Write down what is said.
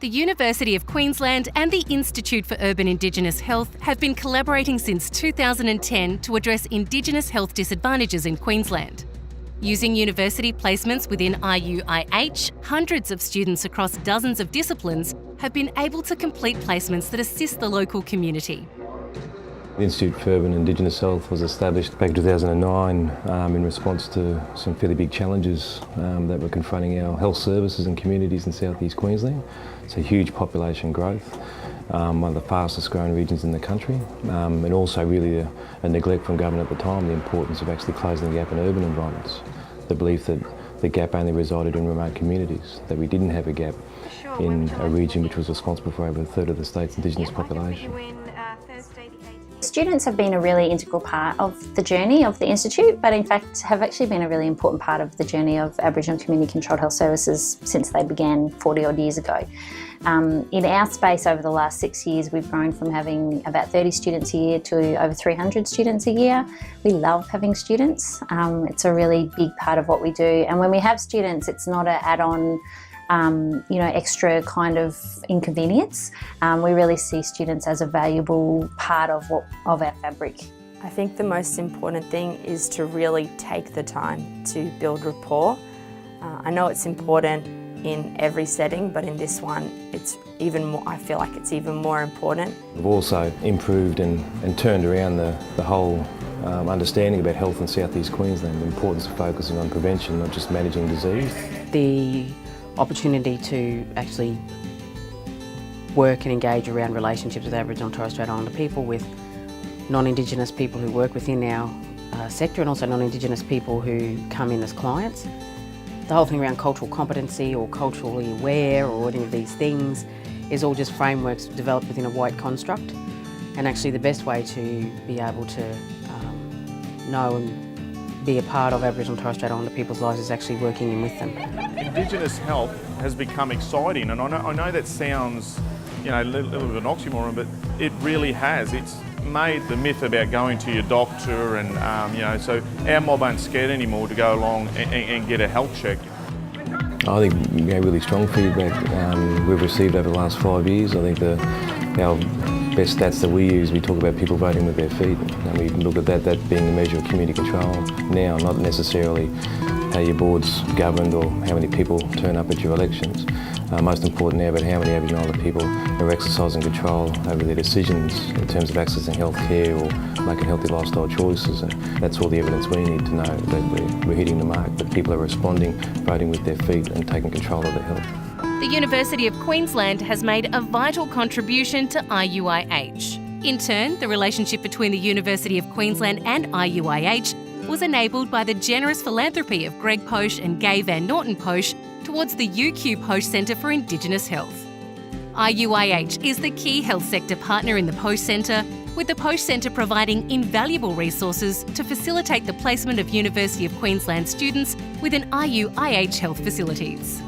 The University of Queensland and the Institute for Urban Indigenous Health have been collaborating since 2010 to address Indigenous health disadvantages in Queensland. Using university placements within IUIH, hundreds of students across dozens of disciplines have been able to complete placements that assist the local community. The Institute for Urban Indigenous Health was established back in 2009 in response to some fairly big challenges that were confronting our health services and communities in South East Queensland. It's a huge population growth, one of the fastest growing regions in the country, and also really a neglect from government at the time, the importance of actually closing the gap in urban environments. The belief that the gap only resided in remote communities, that we didn't have a gap in a region which was responsible for over a third of the state's Indigenous population. Students have been a really integral part of the journey of the Institute, but in fact have actually been a really important part of the journey of Aboriginal Community Controlled Health Services since they began 40 odd years ago. In our space over the last 6 years, we've grown from having about 30 students a year to over 300 students a year. We love having students. It's a really big part of what we do. And when we have students, it's not an add-on extra kind of inconvenience. We really see students as a valuable part of our fabric. I think the most important thing is to really take the time to build rapport. I know it's important in every setting, but in this one, it's even more. I feel like it's even more important. We've also improved and turned around the whole understanding about health in South East Queensland, the importance of focusing on prevention, not just managing disease. The opportunity to actually work and engage around relationships with Aboriginal and Torres Strait Islander people, with non-Indigenous people who work within our sector, and also non-Indigenous people who come in as clients. The whole thing around cultural competency or culturally aware or any of these things is all just frameworks developed within a white construct, and actually the best way to be able to know and be a part of Aboriginal and Torres Strait Islander people's lives is actually working in with them. Indigenous health has become exciting, and I know that sounds, a little bit of an oxymoron, but it really has. It's made the myth about going to your doctor and, so our mob aren't scared anymore to go along and get a health check. I think really strong feedback we've received over the last 5 years. I think our best stats that we use, we talk about people voting with their feet, and we look at that being a measure of community control now, not necessarily how your board's governed or how many people turn up at your elections. Most important now, about how many Aboriginal and Islander people are exercising control over their decisions in terms of accessing health care or making healthy lifestyle choices. And that's all the evidence we need to know that we're hitting the mark, that people are responding, voting with their feet and taking control of their health. The University of Queensland has made a vital contribution to IUIH. In turn, the relationship between the University of Queensland and IUIH was enabled by the generous philanthropy of Greg Posch and Gay Van Norton Posch towards the UQ Posch Centre for Indigenous Health. IUIH is the key health sector partner in the Posch Centre, with the Posch Centre providing invaluable resources to facilitate the placement of University of Queensland students within IUIH health facilities.